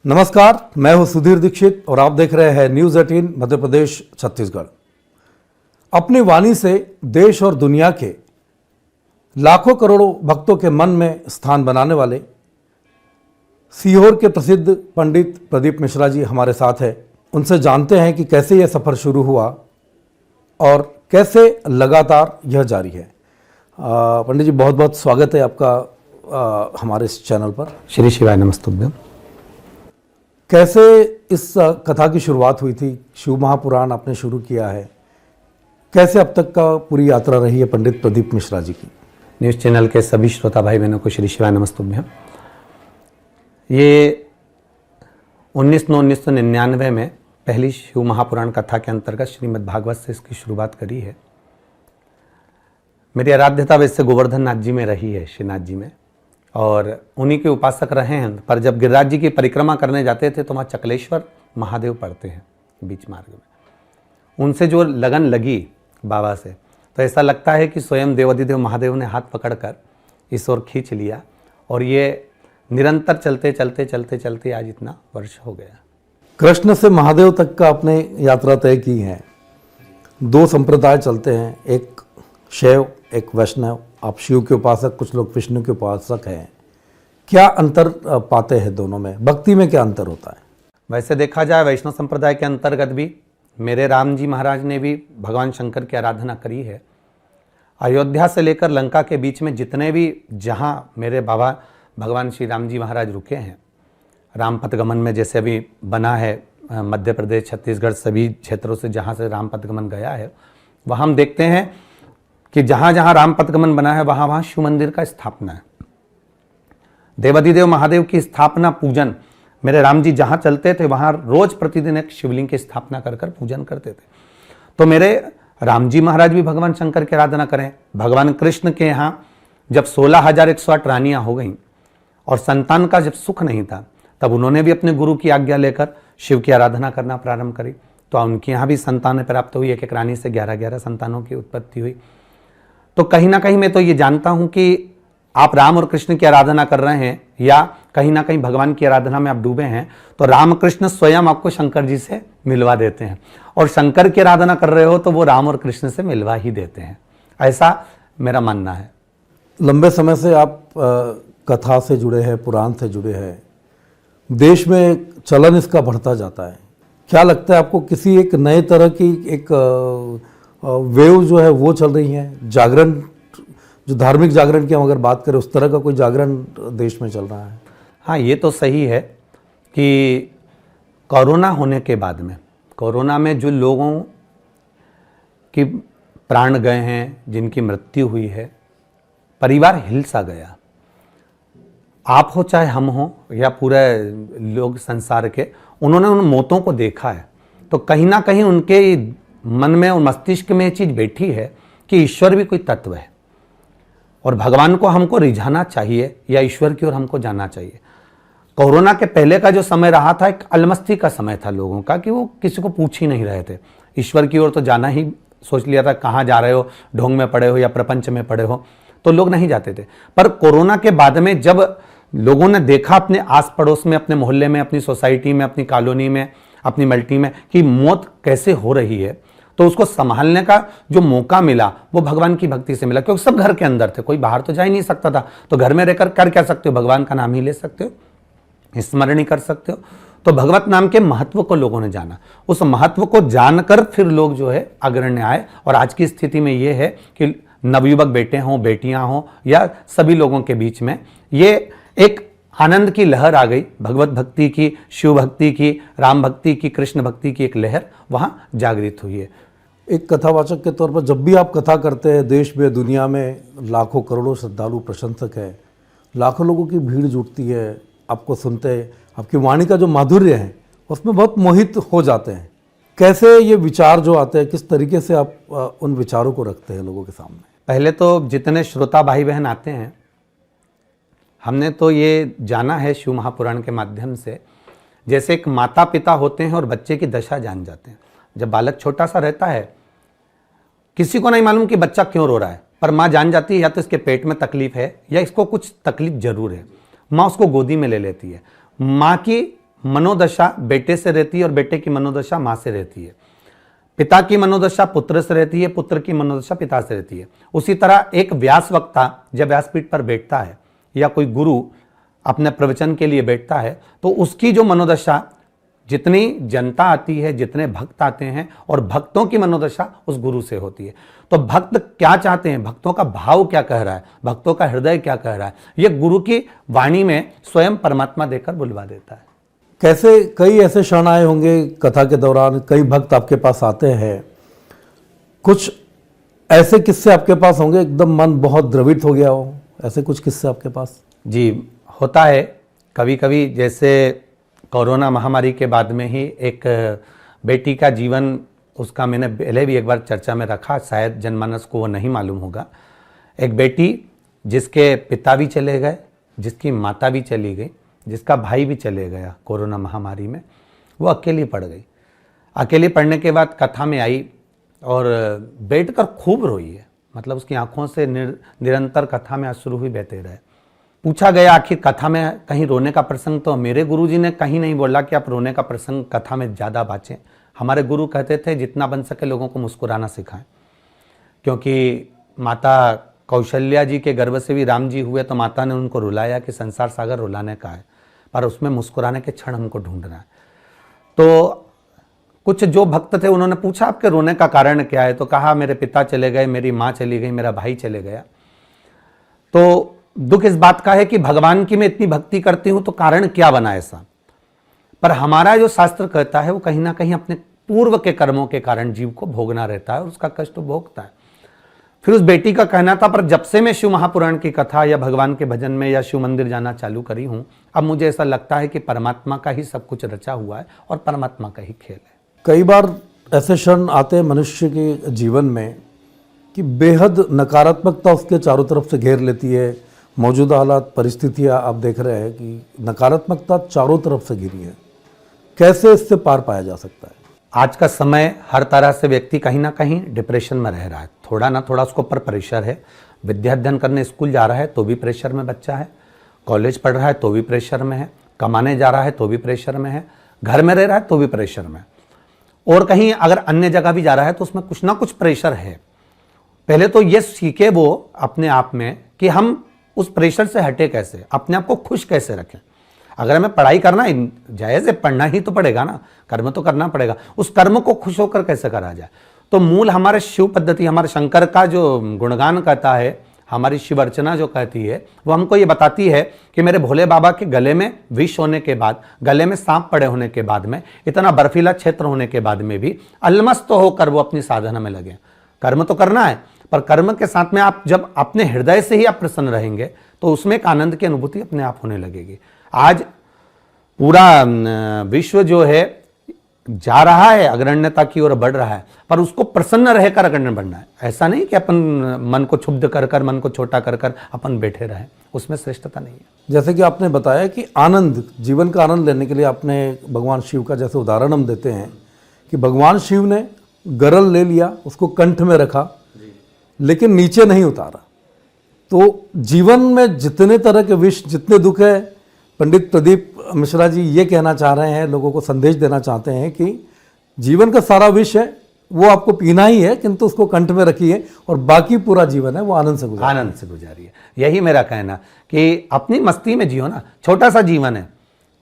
नमस्कार, मैं हूं सुधीर दीक्षित और आप देख रहे हैं न्यूज़ 18 मध्य प्रदेश छत्तीसगढ़। अपनी वाणी से देश और दुनिया के लाखों करोड़ों भक्तों के मन में स्थान बनाने वाले सीहोर के प्रसिद्ध पंडित प्रदीप मिश्रा जी हमारे साथ हैं। उनसे जानते हैं कि कैसे यह सफ़र शुरू हुआ और कैसे लगातार यह जारी है। पंडित जी, बहुत बहुत स्वागत है आपका हमारे इस चैनल पर। श्री शिवाय नमस्तुभ्यम। कैसे इस कथा की शुरुआत हुई थी? शिव महापुराण आपने शुरू किया है, कैसे अब तक का पूरी यात्रा रही है पंडित प्रदीप मिश्रा जी की? न्यूज़ चैनल के सभी श्रोता भाई बहनों को श्री शिवाय नमस्तुभ्यम। ये 1999 में पहली शिव महापुराण कथा के अंतर्गत श्रीमद् भागवत से इसकी शुरुआत करी है। मेरी आराध्यता वैसे गोवर्धन नाथ जी में रही है, श्रीनाथ जी में, और उन्हीं के उपासक रहे हैं। पर जब गिरिराज जी की परिक्रमा करने जाते थे तो वहाँ चकलेश्वर महादेव पड़ते हैं बीच मार्ग में। उनसे जो लगन लगी बाबा से, तो ऐसा लगता है कि स्वयं देवाधिदेव महादेव ने हाथ पकड़कर इस ओर खींच लिया और ये निरंतर चलते चलते चलते चलते आज इतना वर्ष हो गया। कृष्ण से महादेव तक का आपने यात्रा तय की है। दो संप्रदाय चलते हैं, एक शैव एक वैष्णव। आप शिव के उपासक, कुछ लोग विष्णु के उपासक हैं। क्या अंतर पाते हैं दोनों में? भक्ति में क्या अंतर होता है? वैसे देखा जाए वैष्णव संप्रदाय के अंतर्गत भी मेरे राम जी महाराज ने भी भगवान शंकर की आराधना करी है। अयोध्या से लेकर लंका के बीच में जितने भी जहाँ मेरे बाबा भगवान श्री राम जी महाराज रुके हैं, रामपथ गमन में जैसे अभी बना है मध्य प्रदेश छत्तीसगढ़ सभी क्षेत्रों से जहाँ से रामपथ गमन गया है, वहाँ हम देखते हैं कि जहाँ जहाँ रामपथ गमन बना है वहाँ वहाँ शिव मंदिर का स्थापना है। देवाधिदेव महादेव की स्थापना पूजन मेरे राम जी जहाँ चलते थे वहाँ रोज प्रतिदिन एक शिवलिंग की स्थापना कर कर पूजन करते थे। तो मेरे राम जी महाराज भी भगवान शंकर की आराधना करें। भगवान कृष्ण के यहाँ जब 16,108 रानियाँ हो गईं और संतान का जब सुख नहीं था, तब उन्होंने भी अपने गुरु की आज्ञा लेकर शिव की आराधना करना प्रारंभ करी। तो उनके यहाँ भी संतानें प्राप्त हुई। एक एक रानी से 11-11 संतानों की उत्पत्ति हुई। तो कहीं ना कहीं मैं तो ये जानता हूं कि आप राम और कृष्ण की आराधना कर रहे हैं या कहीं ना कहीं भगवान की आराधना में आप डूबे हैं, तो राम कृष्ण स्वयं आपको शंकर जी से मिलवा देते हैं, और शंकर की आराधना कर रहे हो तो वो राम और कृष्ण से मिलवा ही देते हैं। ऐसा मेरा मानना है। लंबे समय से आप कथा से जुड़े हैं, पुराण से जुड़े हैं। देश में चलन इसका बढ़ता जाता है। क्या लगता है आपको, किसी एक नए तरह की एक वेव जो है वो चल रही है? जागरण, जो धार्मिक जागरण की हम अगर बात करें, उस तरह का कोई जागरण देश में चल रहा है? हाँ, ये तो सही है कि कोरोना होने के बाद में, कोरोना में जो लोगों की प्राण गए हैं, जिनकी मृत्यु हुई है, परिवार हिल सा गया। आप हो चाहे हम हो या पूरे लोग संसार के, उन्होंने उन मौतों को देखा है। तो कहीं ना कहीं उनके मन में और मस्तिष्क में ये चीज़ बैठी है कि ईश्वर भी कोई तत्व है और भगवान को हमको रिझाना चाहिए या ईश्वर की ओर हमको जाना चाहिए। कोरोना के पहले का जो समय रहा था, एक अलमस्ती का समय था लोगों का, कि वो किसी को पूछ ही नहीं रहे थे। ईश्वर की ओर तो जाना ही सोच लिया था, कहाँ जा रहे हो, ढोंग में पड़े हो या प्रपंच में पड़े हो, तो लोग नहीं जाते थे। पर कोरोना के बाद में जब लोगों ने देखा अपने आस पड़ोस में, अपने मोहल्ले में, अपनी सोसाइटी में, अपनी कॉलोनी में, अपनी मल्टी में, कि मौत कैसे हो रही है, तो उसको संभालने का जो मौका मिला वो भगवान की भक्ति से मिला। क्योंकि सब घर के अंदर थे, कोई बाहर तो जा ही नहीं सकता था। तो घर में रहकर कर क्या सकते हो? भगवान का नाम ही ले सकते हो, स्मरण ही कर सकते हो। तो भगवत नाम के महत्व को लोगों ने जाना। उस महत्व को जानकर फिर लोग जो है अग्रण्य आए, और आज की स्थिति में ये है कि नवयुवक बेटे हों, बेटियां हों, या सभी लोगों के बीच में ये एक आनंद की लहर आ गई। भगवत भक्ति की, शिव भक्ति की, राम भक्ति की, कृष्ण भक्ति की एक लहर वहाँ जागृत हुई है। एक कथावाचक के तौर पर जब भी आप कथा करते हैं, देश में दुनिया में लाखों करोड़ों श्रद्धालु प्रशंसक है, लाखों लोगों की भीड़ जुटती है, आपको सुनते हैं, आपकी वाणी का जो माधुर्य है उसमें बहुत मोहित हो जाते हैं। कैसे ये विचार जो आते हैं, किस तरीके से आप उन विचारों को रखते हैं लोगों के सामने? पहले तो जितने श्रोता भाई बहन आते हैं, हमने तो ये जाना है शिव महापुराण के माध्यम से, जैसे एक माता पिता होते हैं और बच्चे की दशा जान जाते हैं। जब बालक छोटा सा रहता है, किसी को नहीं मालूम कि बच्चा क्यों रो रहा है, पर माँ जान जाती है या तो इसके पेट में तकलीफ है या इसको कुछ तकलीफ जरूर है। माँ उसको गोदी में ले लेती है। माँ की मनोदशा बेटे से रहती है और बेटे की मनोदशा माँ से रहती है। पिता की मनोदशा पुत्र से रहती है, पुत्र की मनोदशा पिता से रहती है। उसी तरह एक व्यास वक्ता जब व्यासपीठ पर बैठता है या कोई गुरु अपने प्रवचन के लिए बैठता है तो उसकी जो मनोदशा, जितनी जनता आती है, जितने भक्त आते हैं और भक्तों की मनोदशा उस गुरु से होती है। तो भक्त क्या चाहते हैं, भक्तों का भाव क्या कह रहा है, भक्तों का हृदय क्या कह रहा है, ये गुरु की वाणी में स्वयं परमात्मा देकर बुलवा देता है। कैसे कई ऐसे क्षण आए होंगे कथा के दौरान, कई भक्त आपके पास आते हैं, कुछ ऐसे किस्से आपके पास होंगे एकदम मन बहुत द्रवित हो गया हो, ऐसे कुछ किस्से आपके पास? जी होता है कभी कभी। जैसे कोरोना महामारी के बाद में ही एक बेटी का जीवन, उसका मैंने पहले भी एक बार चर्चा में रखा, शायद जनमानस को वो नहीं मालूम होगा। एक बेटी जिसके पिता भी चले गए, जिसकी माता भी चली गई, जिसका भाई भी चले गया कोरोना महामारी में, वो अकेली पड़ गई। अकेली पड़ने के बाद कथा में आई और बैठकर खूब रोई है। मतलब उसकी आंखों से निरंतर कथा में अश्रु ही बहते रहे। पूछा गया आखिर कथा में कहीं रोने का प्रसंग, तो मेरे गुरुजी ने कहीं नहीं बोला कि आप रोने का प्रसंग कथा में ज़्यादा बाँचें। हमारे गुरु कहते थे जितना बन सके लोगों को मुस्कुराना सिखाएं, क्योंकि माता कौशल्या जी के गर्भ से भी राम जी हुए तो माता ने उनको रुलाया कि संसार सागर रुलाने का है, पर उसमें मुस्कुराने के क्षण हमको ढूंढना है। तो कुछ जो भक्त थे उन्होंने पूछा आपके रोने का कारण क्या है, तो कहा मेरे पिता चले गए, मेरी माँ चली गई, मेरा भाई चले गया। तो दुख इस बात का है कि भगवान की मैं इतनी भक्ति करती हूं तो कारण क्या बना ऐसा। पर हमारा जो शास्त्र कहता है वो कहीं ना कहीं अपने पूर्व के कर्मों के कारण जीव को भोगना रहता है और उसका कष्ट भोगता है। फिर उस बेटी का कहना था, पर जब से मैं शिव महापुराण की कथा या भगवान के भजन में या शिव मंदिर जाना चालू करी हूं, अब मुझे ऐसा लगता है कि परमात्मा का ही सब कुछ रचा हुआ है और परमात्मा का ही खेल है। कई बार ऐसे क्षण आते हैं मनुष्य के जीवन में कि बेहद नकारात्मकता उसके चारों तरफ से घेर लेती है। मौजूदा हालात, परिस्थितियां आप देख रहे हैं कि नकारात्मकता चारों तरफ से घिरी है। कैसे इससे पार पाया जा सकता है? आज का समय हर तरह से व्यक्ति कहीं ना कहीं डिप्रेशन में रह रहा है। थोड़ा ना थोड़ा उसको ऊपर प्रेशर है। विद्या अध्ययन करने स्कूल जा रहा है तो भी प्रेशर में बच्चा है, कॉलेज पढ़ रहा है तो भी प्रेशर में है, कमाने जा रहा है तो भी प्रेशर में है, घर में रह रहा है तो भी प्रेशर में, और कहीं अगर अन्य जगह भी जा रहा है तो उसमें कुछ ना कुछ प्रेशर है। पहले तो ये सीखे वो अपने आप में कि हम उस प्रेशर से हटे कैसे, अपने आप को खुश कैसे रखें। अगर हमें पढ़ाई करना है, जायज़ है, पढ़ना ही तो पड़ेगा ना, कर्म तो करना पड़ेगा, उस कर्म को खुश होकर कैसे करा जाए। तो मूल हमारे शिव पद्धति, हमारे शंकर का जो गुणगान कहता है, हमारी शिव अर्चना जो कहती है, वो हमको ये बताती है कि मेरे भोले बाबा के गले में विष होने के बाद, गले में सांप पड़े होने के बाद में, इतना बर्फीला क्षेत्र होने के बाद में भी अलमस्त होकर वो अपनी साधना में लगे। कर्म तो करना है, पर कर्म के साथ में आप जब अपने हृदय से ही आप प्रसन्न रहेंगे तो उसमें एक आनंद की अनुभूति अपने आप होने लगेगी। आज पूरा विश्व जो है जा रहा है अग्रण्यता की ओर बढ़ रहा है, पर उसको प्रसन्न रहकर अग्रण्य बढ़ना है। ऐसा नहीं कि अपन मन को क्षुब्ध कर कर, मन को छोटा कर कर अपन बैठे रहें, उसमें श्रेष्ठता नहीं है। जैसे कि आपने बताया कि आनंद, जीवन का आनंद लेने के लिए आपने भगवान शिव का जैसे उदाहरण हम देते हैं कि भगवान शिव ने गरल ले लिया, उसको कंठ में रखा, लेकिन नीचे नहीं उतारा। तो जीवन में जितने तरह के विष, जितने दुख है, पंडित प्रदीप मिश्रा जी ये कहना चाह रहे हैं, लोगों को संदेश देना चाहते हैं कि जीवन का सारा विष है वो आपको पीना ही है, किंतु उसको कंठ में रखिए और बाकी पूरा जीवन है वो आनंद से गुजारिए। यही मेरा कहना कि अपनी मस्ती में जियो ना, छोटा सा जीवन है।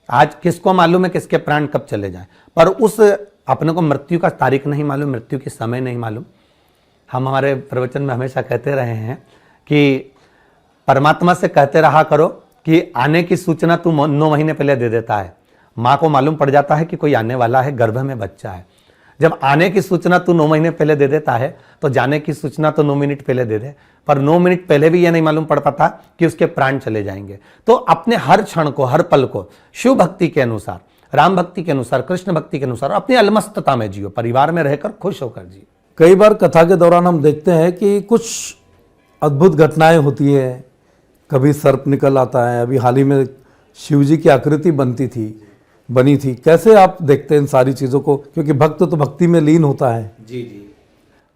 आज किसको मालूम है किसके प्राण कब चले जाएं, पर उस अपने को मृत्यु का तारीख नहीं मालूम, मृत्यु के समय नहीं मालूम। हम हमारे प्रवचन में हमेशा कहते रहे हैं कि परमात्मा से कहते रहा करो कि आने की सूचना तू 9 महीने पहले दे देता है। माँ को मालूम पड़ जाता है कि कोई आने वाला है, गर्भ में बच्चा है। जब आने की सूचना तू 9 महीने पहले दे देता है तो जाने की सूचना तो 9 मिनट पहले दे दे, पर 9 मिनट पहले भी यह नहीं मालूम पड़ पाता कि उसके प्राण चले जाएंगे। तो अपने हर क्षण को, हर पल को शिव भक्ति के अनुसार, राम भक्ति के अनुसार, कृष्ण भक्ति के अनुसार अपनी अलमस्तता में जियो, परिवार में रहकर खुश होकर जियो। कई बार कथा के दौरान हम देखते हैं कि कुछ अद्भुत घटनाएं होती है, कभी सर्प निकल आता है, अभी हाल ही में शिव जी की आकृति बनी थी। कैसे आप देखते हैं इन सारी चीज़ों को, क्योंकि भक्त तो भक्ति में लीन होता है। जी जी,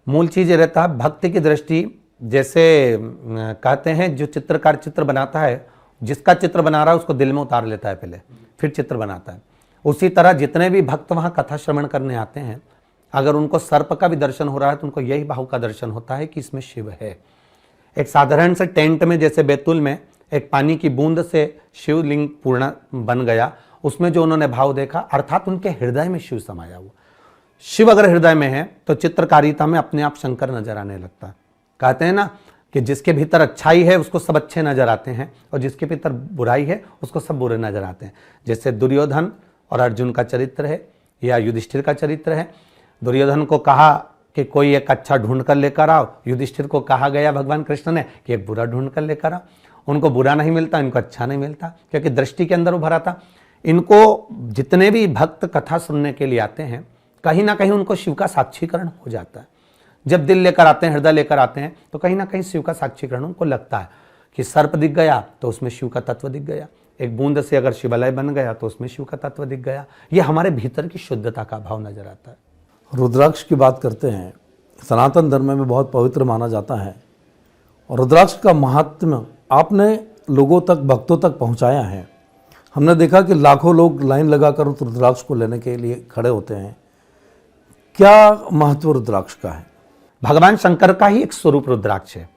मूल चीज़ ये रहता है भक्ति की दृष्टि। जैसे कहते हैं जो चित्रकार चित्र बनाता है, जिसका चित्र बना रहा है उसको दिल में उतार लेता है पहले, फिर चित्र बनाता है। उसी तरह जितने भी भक्त वहाँ कथा श्रवण करने आते हैं, अगर उनको सर्प का भी दर्शन हो रहा है तो उनको यही भाव का दर्शन होता है कि इसमें शिव है। एक साधारण से टेंट में, जैसे बैतूल में एक पानी की बूंद से शिवलिंग पूर्ण बन गया, उसमें जो उन्होंने भाव देखा, अर्थात उनके हृदय में शिव समाया हुआ। शिव अगर हृदय में है तो चित्रकारिता में अपने आप शंकर नजर आने लगता है। कहते हैं ना कि जिसके भीतर अच्छाई है उसको सब अच्छे नजर आते हैं, और जिसके भीतर बुराई है उसको सब बुरे नजर आते हैं। जैसे दुर्योधन और अर्जुन का चरित्र है, या युधिष्ठिर का चरित्र है। दुर्योधन को कहा कि कोई एक अच्छा ढूंढ कर लेकर आओ, युधिष्ठिर को कहा गया भगवान कृष्ण ने कि एक बुरा ढूंढ कर लेकर आओ। उनको बुरा नहीं मिलता, इनको अच्छा नहीं मिलता, क्योंकि दृष्टि के अंदर उभरा था। इनको जितने भी भक्त कथा सुनने के लिए आते हैं, कहीं ना कहीं उनको शिव का साक्षीकरण हो जाता है। जब दिल लेकर आते हैं, हृदय लेकर आते हैं, तो कहीं ना कहीं शिव का साक्षीकरण उनको लगता है कि सर्प दिख गया तो उसमें शिव का तत्व दिख गया, एक बूंद से अगर शिवालय बन गया तो उसमें शिव का तत्व दिख गया। ये हमारे भीतर की शुद्धता का भाव नजर आता है। रुद्राक्ष की बात करते हैं, सनातन धर्म में बहुत पवित्र माना जाता है, और रुद्राक्ष का महात्म्य आपने लोगों तक, भक्तों तक पहुंचाया है। हमने देखा कि लाखों लोग लाइन लगाकर उस रुद्राक्ष को लेने के लिए खड़े होते हैं। क्या महत्व रुद्राक्ष का है? भगवान शंकर का ही एक स्वरूप रुद्राक्ष है।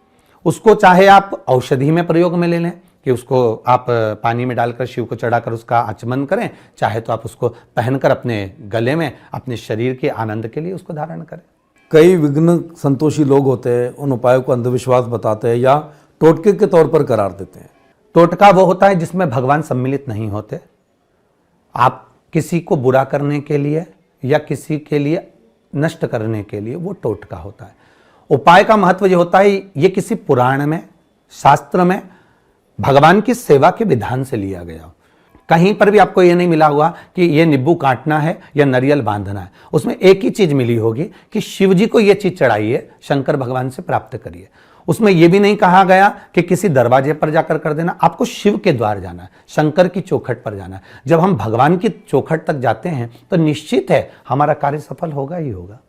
उसको चाहे आप औषधि में प्रयोग में ले लें कि उसको आप पानी में डालकर शिव को चढ़ाकर उसका आचमन करें, चाहे तो आप उसको पहनकर अपने गले में, अपने शरीर के आनंद के लिए उसको धारण करें। कई विघ्न संतोषी लोग होते हैं, उन उपायों को अंधविश्वास बताते हैं या टोटके के तौर पर करार देते हैं। टोटका वो होता है जिसमें भगवान सम्मिलित नहीं होते। आप किसी को बुरा करने के लिए या किसी के लिए नष्ट करने के लिए, वो टोटका होता है। उपाय का महत्व ये होता है, ये किसी पुराण में, शास्त्र में भगवान की सेवा के विधान से लिया गया। कहीं पर भी आपको ये नहीं मिला हुआ कि ये नींबू काटना है या नारियल बांधना है। उसमें एक ही चीज मिली होगी कि शिव जी को ये चीज चढ़ाइए, शंकर भगवान से प्राप्त करिए। उसमें यह भी नहीं कहा गया कि किसी दरवाजे पर जाकर कर देना। आपको शिव के द्वार जाना है, शंकर की चौखट पर जाना है। जब हम भगवान की चौखट तक जाते हैं तो निश्चित है हमारा कार्य सफल होगा ही होगा।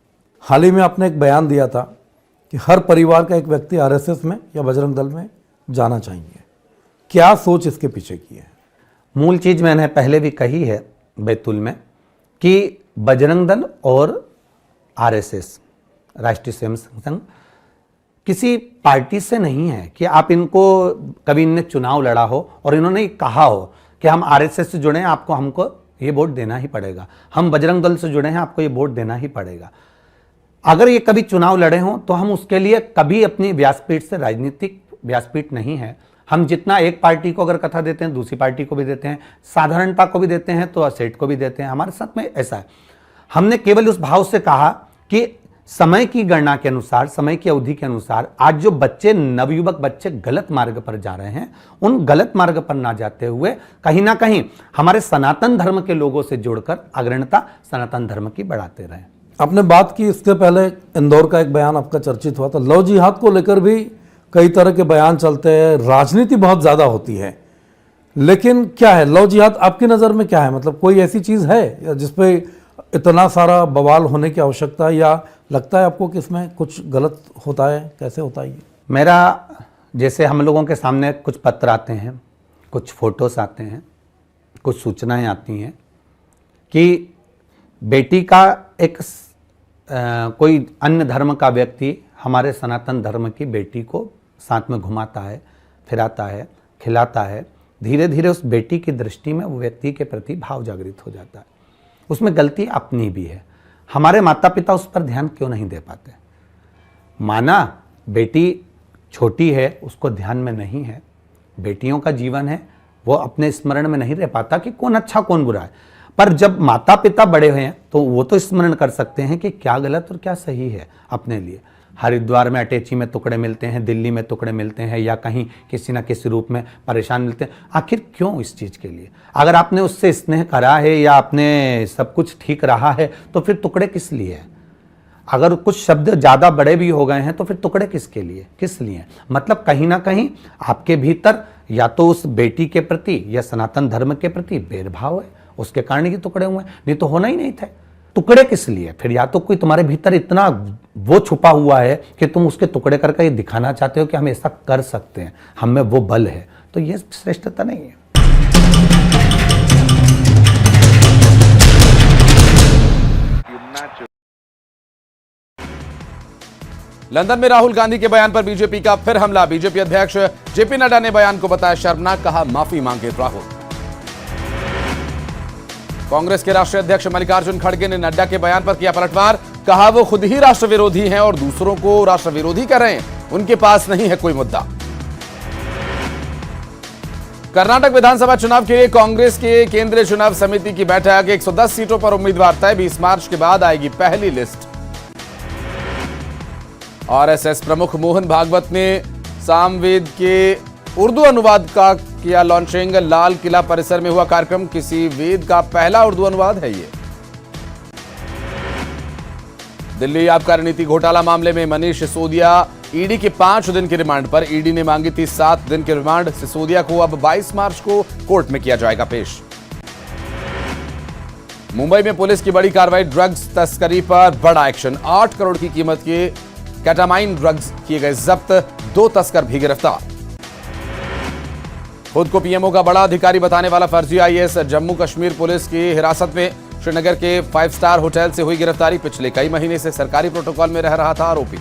हाल ही में आपने एक बयान दिया था कि हर परिवार का एक व्यक्ति आरएसएस में या बजरंग दल में जाना चाहिए। क्या सोच इसके पीछे की है? मूल चीज मैंने पहले भी कही है बैतूल में कि बजरंग दल और आरएसएस, राष्ट्रीय स्वयंसेवक संघ, किसी पार्टी से नहीं है कि आप इनको, कभी इनने चुनाव लड़ा हो और इन्होंने कहा हो कि हम आरएसएस से जुड़े हैं, आपको हमको ये वोट देना ही पड़ेगा, हम बजरंग दल से जुड़े हैं, आपको ये वोट देना ही पड़ेगा। अगर ये कभी चुनाव लड़े हों तो हम उसके लिए कभी अपनी व्यासपीठ से, राजनीतिक व्यासपीठ नहीं है, हम जितना एक पार्टी को अगर कथा देते हैं दूसरी पार्टी को भी देते हैं, साधारणता को भी देते हैं तो असेट को भी देते हैं। हमारे साथ में ऐसा है। हमने केवल उस भाव से कहा कि समय की गणना के अनुसार, समय की अवधि के अनुसार आज जो बच्चे, नवयुवक बच्चे गलत मार्ग पर जा रहे हैं, उन गलत मार्ग पर ना जाते हुए कहीं ना कहीं हमारे सनातन धर्म के लोगों से जुड़कर अग्रणता सनातन धर्म की बढ़ाते रहे। आपने बात की, इसके पहले इंदौर का एक बयान आपका चर्चित हुआ था। लव जिहाद को लेकर भी कई तरह के बयान चलते हैं, राजनीति बहुत ज्यादा होती है, लेकिन क्या है लव जिहाद आपकी नज़र में क्या है? मतलब कोई ऐसी चीज़ है जिसपे इतना सारा बवाल होने की आवश्यकता है, या लगता है आपको कि इसमें कुछ गलत होता है? कैसे होता है ये? मेरा, जैसे हम लोगों के सामने कुछ पत्र आते हैं, कुछ फोटोस आते हैं, कुछ सूचनाएं आती हैं कि बेटी का एक कोई अन्य धर्म का व्यक्ति हमारे सनातन धर्म की बेटी को साथ में घुमाता है, फिराता है, खिलाता है। धीरे धीरे उस बेटी की दृष्टि में वो व्यक्ति के प्रति भाव जागृत हो जाता है। उसमें गलती अपनी भी है। हमारे माता पिता उस पर ध्यान क्यों नहीं दे पाते? माना बेटी छोटी है, उसको ध्यान में नहीं है, बेटियों का जीवन है, वो अपने स्मरण में नहीं रह पाता कि कौन अच्छा कौन बुरा है। पर जब माता पिता बड़े हुए हैं तो वो तो स्मरण कर सकते हैं कि क्या गलत और क्या सही है अपने लिए। हरिद्वार में अटैची में टुकड़े मिलते हैं, दिल्ली में टुकड़े मिलते हैं, या कहीं किसी ना किसी रूप में परेशान मिलते हैं। आखिर क्यों इस चीज़ के लिए? अगर आपने उससे स्नेह करा है या आपने सब कुछ ठीक रहा है तो फिर टुकड़े किस लिए है? अगर कुछ शब्द ज़्यादा बड़े भी हो गए हैं तो फिर टुकड़े किसके लिए, किस लिए? मतलब कहीं ना कहीं आपके भीतर या तो उस बेटी के प्रति या सनातन धर्म के प्रति भेदभाव है, उसके कारण ये टुकड़े हुए, नहीं तो होना ही नहीं था। टुकड़े किस लिए? फिर या तो कोई तुम्हारे भीतर इतना वो छुपा हुआ है कि तुम उसके टुकड़े करके ये दिखाना चाहते हो कि हम ऐसा कर सकते हैं, हम में वो बल है, तो ये श्रेष्ठता नहीं है। लंदन में राहुल गांधी के बयान पर बीजेपी का फिर हमला। बीजेपी अध्यक्ष जेपी नड्डा ने बयान को बताया शर्मनाक, कहा माफी मांगे राहुल। कांग्रेस के राष्ट्रीय अध्यक्ष मल्लिकार्जुन खड़गे ने नड्डा के बयान पर किया पलटवार, कहा वो खुद ही राष्ट्र विरोधी हैं और दूसरों को राष्ट्र विरोधी कह रहे हैं, उनके पास नहीं है कोई मुद्दा। कर्नाटक विधानसभा चुनाव के लिए कांग्रेस के केंद्रीय चुनाव समिति की बैठक। 110 सीटों पर उम्मीदवार तय। 20 मार्च के बाद आएगी पहली लिस्ट। आरएसएस प्रमुख मोहन भागवत ने सामवेद के उर्दू अनुवाद का किया लॉन्चिंग। लाल किला परिसर में हुआ कार्यक्रम। किसी वेद का पहला उर्दू अनुवाद है ये। दिल्ली आबकारी नीति घोटाला मामले में मनीष सिसोदिया ईडी के 5 दिन की रिमांड पर। ईडी ने मांगी थी 7 दिन की रिमांड। सिसोदिया को अब 22 मार्च को कोर्ट में किया जाएगा पेश। मुंबई में पुलिस की बड़ी कार्रवाई। ड्रग्स तस्करी पर बड़ा एक्शन। 8 करोड़ की कीमत के केटामाइन ड्रग्स किए गए जब्त। 2 तस्कर भी गिरफ्तार। खुद को पीएमओ का बड़ा अधिकारी बताने वाला फर्जी आईएएस जम्मू कश्मीर पुलिस की हिरासत में। श्रीनगर के 5 स्टार होटल से हुई गिरफ्तारी। पिछले कई महीने से सरकारी प्रोटोकॉल में रह रहा था आरोपी।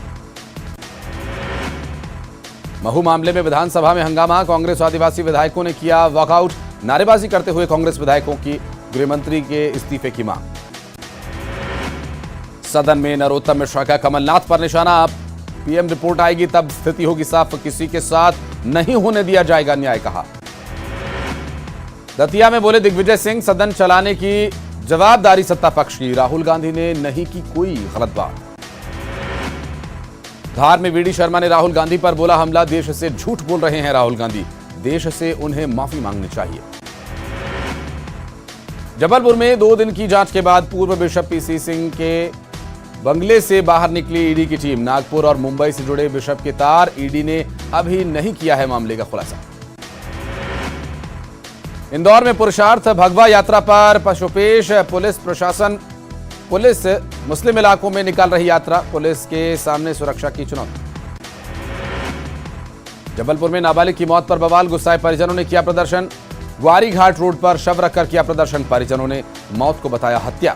महू मामले में विधानसभा में हंगामा। कांग्रेस आदिवासी विधायकों ने किया वॉकआउट। नारेबाजी करते हुए कांग्रेस विधायकों की गृहमंत्री के इस्तीफे की मांग। सदन में नरोत्तम मिश्रा का कमलनाथ पर निशाना। पीएम रिपोर्ट आएगी तब स्थिति होगी साफ। किसी के साथ नहीं होने दिया जाएगा न्याय, कहा। दतिया में बोले दिग्विजय सिंह, सदन चलाने की जवाबदारी सत्ता पक्ष की। राहुल गांधी ने नहीं की कोई गलत बात। धार में वीडी शर्मा ने राहुल गांधी पर बोला हमला। देश से झूठ बोल रहे हैं राहुल गांधी, देश से उन्हें माफी मांगनी चाहिए। जबलपुर में 2 दिन की जांच के बाद पूर्व बिशप पीसी सिंह के बंगले से बाहर निकली ईडी की टीम। नागपुर और मुंबई से जुड़े बिशप के तार। ईडी ने अभी नहीं किया है मामले का खुलासा। इंदौर में पुरुषार्थ भगवा यात्रा पर पशुपेश। पुलिस प्रशासन पुलिस मुस्लिम इलाकों में निकाल रही यात्रा। पुलिस के सामने सुरक्षा की चुनौती। जबलपुर में नाबालिग की मौत पर बवाल। गुस्साए परिजनों ने किया प्रदर्शन। ग्वारी घाट रोड पर शव रखकर किया प्रदर्शन। परिजनों ने मौत को बताया हत्या।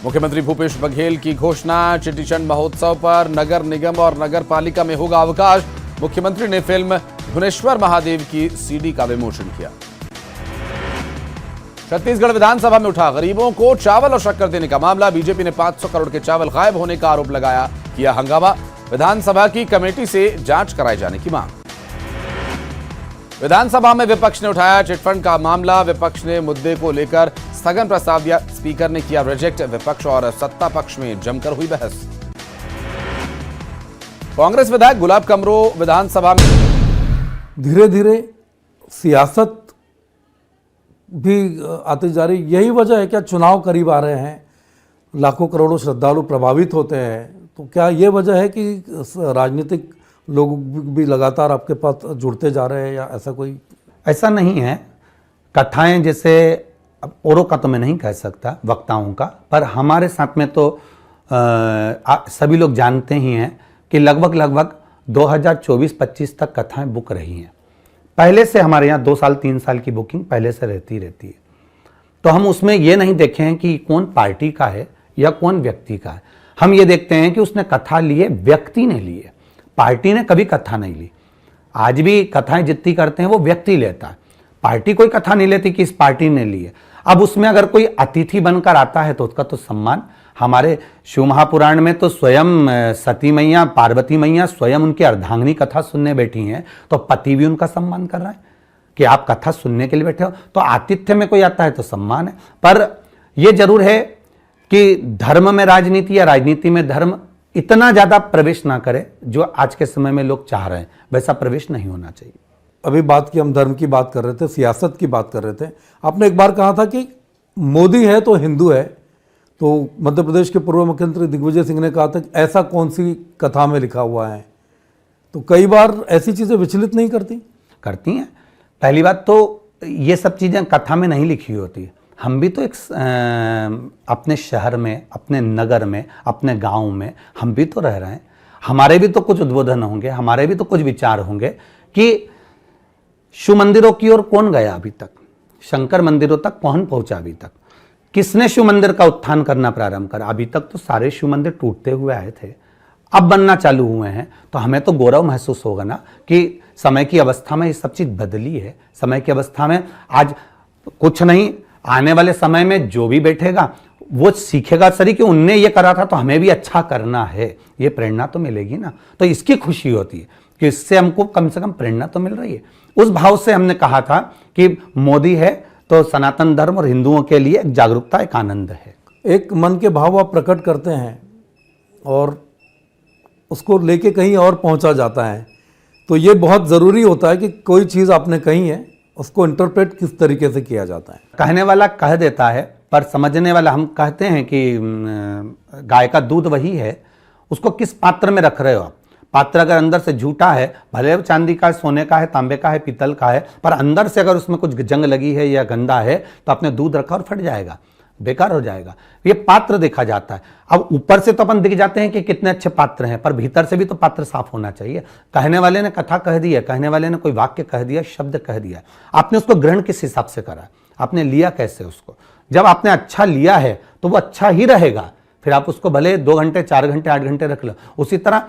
मुख्यमंत्री भूपेश बघेल की घोषणा। चेटीचंड महोत्सव पर नगर निगम और नगर पालिका में होगा अवकाश। मुख्यमंत्री ने फिल्म भुवनेश्वर महादेव की सीडी का विमोचन किया। छत्तीसगढ़ विधानसभा में उठा गरीबों को चावल और शक्कर देने का मामला। बीजेपी ने 500 करोड़ के चावल गायब होने का आरोप लगाया। किया हंगामा। विधानसभा की कमेटी से जांच कराए जाने की मांग। विधानसभा में विपक्ष ने उठाया चिटफंड का मामला। विपक्ष ने मुद्दे को लेकर स्थगन प्रस्ताव दिया। स्पीकर ने किया रिजेक्ट। विपक्ष और सत्ता पक्ष में जमकर हुई बहस। कांग्रेस विधायक गुलाब कमरो विधानसभा में। धीरे धीरे सियासत भी आती जा रही। यही वजह है क्या चुनाव करीब आ रहे हैं, लाखों करोड़ों श्रद्धालु प्रभावित होते हैं, तो क्या ये वजह है कि राजनीतिक लोग भी लगातार आपके पास जुड़ते जा रहे हैं या ऐसा कोई? ऐसा नहीं है। कथाएं जैसे अब औरों का तो मैं नहीं कह सकता, वक्ताओं का, पर हमारे साथ में तो सभी लोग जानते ही हैं कि लगभग 2024-25 तक कथाएं बुक रही हैं। पहले से हमारे यहाँ 2 साल 3 साल की बुकिंग पहले से रहती है। तो हम उसमें ये नहीं देखे हैं कि कौन पार्टी का है या कौन व्यक्ति का है। हम ये देखते हैं कि उसने कथा लिए, व्यक्ति ने लिए, पार्टी ने कभी कथा नहीं ली। आज भी कथाएं जितनी करते हैं वो व्यक्ति लेता है, पार्टी कोई कथा नहीं लेती कि इस पार्टी ने ली है। अब उसमें अगर कोई अतिथि बनकर आता है तो उसका तो सम्मान। हमारे शिव महापुराण में तो स्वयं सती मैया, पार्वती मैया स्वयं उनकी अर्धांगिनी कथा सुनने बैठी हैं, तो पति भी उनका सम्मान कर रहा है कि आप कथा सुनने के लिए बैठे हो। तो आतिथ्य में कोई आता है तो सम्मान है। पर यह जरूर है कि धर्म में राजनीति या राजनीति में धर्म इतना ज्यादा प्रवेश ना करे जो आज के समय में लोग चाह रहे हैं, वैसा प्रवेश नहीं होना चाहिए। अभी बात की, हम धर्म की बात कर रहे थे, सियासत की बात कर रहे थे। आपने एक बार कहा था कि मोदी है तो हिंदू है, तो मध्य प्रदेश के पूर्व मुख्यमंत्री दिग्विजय सिंह ने कहा था कि ऐसा कौन सी कथा में लिखा हुआ है। तो कई बार ऐसी चीज़ें विचलित नहीं करती? करती हैं। पहली बात तो ये सब चीज़ें कथा में नहीं लिखी होती। हम भी तो एक अपने शहर में, अपने नगर में, अपने गांव में हम भी तो रह रहे हैं। हमारे भी तो कुछ उद्बोधन होंगे, हमारे भी तो कुछ विचार होंगे कि शिव मंदिरों की ओर कौन गया अभी तक, शंकर मंदिरों तक कौन पहुंचा अभी तक। किसने शिव मंदिर का उत्थान करना प्रारंभ करा? अभी तक तो सारे शिव मंदिर टूटते हुए आए थे, अब बनना चालू हुए हैं। तो हमें तो गौरव महसूस होगा ना कि समय की अवस्था में ये सब चीज बदली है। समय की अवस्था में आज कुछ नहीं, आने वाले समय में जो भी बैठेगा वो सीखेगा सरी कि उनने ये करा था तो हमें भी अच्छा करना है, ये प्रेरणा तो मिलेगी ना। तो इसकी खुशी होती है कि इससे हमको कम से कम प्रेरणा तो मिल रही है। उस भाव से हमने कहा था कि मोदी है तो सनातन धर्म और हिंदुओं के लिए एक जागरूकता, एक आनंद है। एक मन के भाव आप प्रकट करते हैं और उसको लेके कहीं और पहुंचा जाता है, तो ये बहुत ज़रूरी होता है कि कोई चीज़ आपने कही है उसको इंटरप्रेट किस तरीके से किया जाता है। कहने वाला कह देता है पर समझने वाला, हम कहते हैं कि गाय का दूध वही है, उसको किस पात्र में रख रहे हो आप। पात्र अगर अंदर से झूठा है, भले चांदी का है, सोने का है, तांबे का है, पीतल का है, पर अंदर से अगर उसमें कुछ जंग लगी है या गंदा है तो आपने दूध रखा और फट जाएगा, बेकार हो जाएगा। ये पात्र देखा जाता है। अब ऊपर से तो अपन दिख जाते हैं कि कितने अच्छे पात्र हैं, पर भीतर से भी तो पात्र साफ होना चाहिए। कहने वाले ने कथा कह दी है, कहने वाले ने कोई वाक्य कह दिया, शब्द कह दिया, आपने उसको ग्रहण किस हिसाब से करा, आपने लिया कैसे उसको। जब आपने अच्छा लिया है तो वो अच्छा ही रहेगा, फिर आप उसको भले 2 घंटे 4 घंटे 8 घंटे रख लो। उसी तरह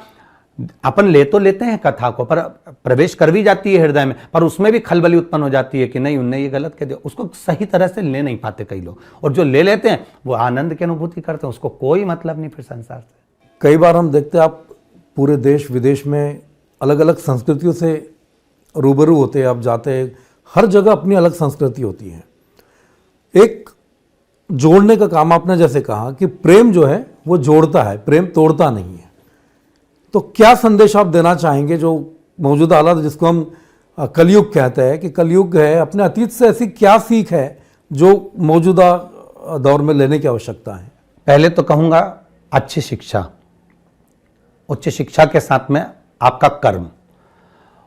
अपन ले तो लेते हैं कथा को, पर प्रवेश कर भी जाती है हृदय में, पर उसमें भी खलबली उत्पन्न हो जाती है कि नहीं उनने ये गलत कह दिया। उसको सही तरह से ले नहीं पाते कई लोग, और जो ले लेते हैं वो आनंद की अनुभूति करते हैं, उसको कोई मतलब नहीं फिर संसार से। कई बार हम देखते हैं आप पूरे देश विदेश में अलग अलग संस्कृतियों से रूबरू होते हैं, आप जाते हैं, हर जगह अपनी अलग संस्कृति होती है। एक जोड़ने का काम आपने जैसे कहा कि प्रेम जो है वो जोड़ता है, प्रेम तोड़ता नहीं है। तो क्या संदेश आप देना चाहेंगे जो मौजूदा हालात जिसको हम कलयुग कहते हैं कि कलयुग है, अपने अतीत से ऐसी क्या सीख है जो मौजूदा दौर में लेने की आवश्यकता है? पहले तो कहूँगा अच्छी शिक्षा, उच्च शिक्षा के साथ में आपका कर्म,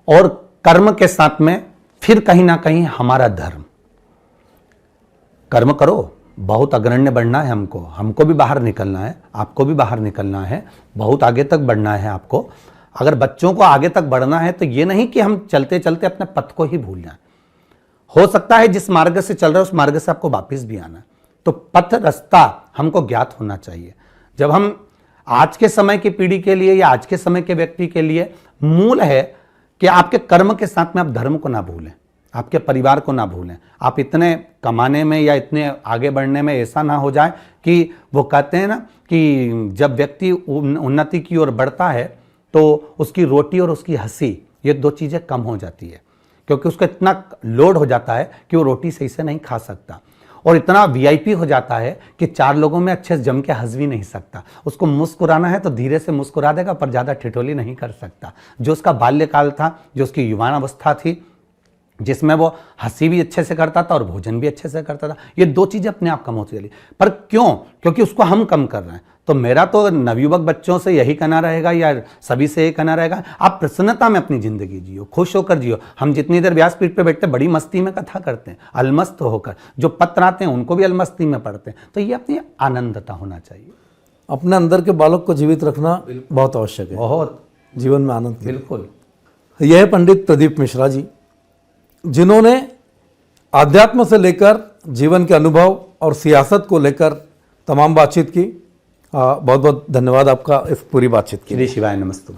और कर्म के साथ में फिर कहीं ना कहीं हमारा धर्म। कर्म करो, बहुत अग्रण्य बढ़ना है हमको भी बाहर निकलना है, आपको भी बाहर निकलना है, बहुत आगे तक बढ़ना है आपको। अगर बच्चों को आगे तक बढ़ना है तो ये नहीं कि हम चलते चलते अपने पथ को ही भूल जाएं। हो सकता है जिस मार्ग से चल रहे हो उस मार्ग से आपको वापस भी आना है, तो पथ रास्ता हमको ज्ञात होना चाहिए। जब हम आज के समय की पीढ़ी के लिए या आज के समय के व्यक्ति के लिए मूल है कि आपके कर्म के साथ में आप धर्म को ना भूलें, आपके परिवार को ना भूलें। आप इतने कमाने में या इतने आगे बढ़ने में ऐसा ना हो जाए कि वो कहते हैं ना कि जब व्यक्ति उन्नति की ओर बढ़ता है तो उसकी रोटी और उसकी हंसी, ये 2 चीज़ें कम हो जाती है, क्योंकि उसका इतना लोड हो जाता है कि वो रोटी सही से नहीं खा सकता, और इतना वीआईपी हो जाता है कि 4 लोगों में अच्छे से जम के हंस भी नहीं सकता। उसको मुस्कुराना है तो धीरे से मुस्कुरा देगा, पर ज़्यादा ठिठोली नहीं कर सकता। जो उसका बाल्यकाल था, जो उसकी युवानावस्था थी, जिसमें वो हंसी भी अच्छे से करता था और भोजन भी अच्छे से करता था, ये 2 चीज़ें अपने आप कम होती चली। पर क्यों? क्योंकि उसको हम कम कर रहे हैं। तो मेरा तो नवयुवक बच्चों से यही कहना रहेगा या सभी से यही कहना रहेगा, आप प्रसन्नता में अपनी ज़िंदगी जियो, खुश होकर जियो। हम जितनी देर व्यासपीठ पे बैठते बड़ी मस्ती में कथा करते हैं, अलमस्त होकर, जो पत्र आते हैं उनको भी अलमस्ती में पढ़ते हैं। तो ये अपनी आनंदता होना चाहिए। अपने अंदर के बालक को जीवित रखना बहुत आवश्यक है, बहुत जीवन में आनंद। बिल्कुल। यह है पंडित प्रदीप मिश्रा जी, जिन्होंने आध्यात्म से लेकर जीवन के अनुभव और सियासत को लेकर तमाम बातचीत की। बहुत बहुत धन्यवाद आपका इस पूरी बातचीत के लिए। श्री शिवाय नमस्तु।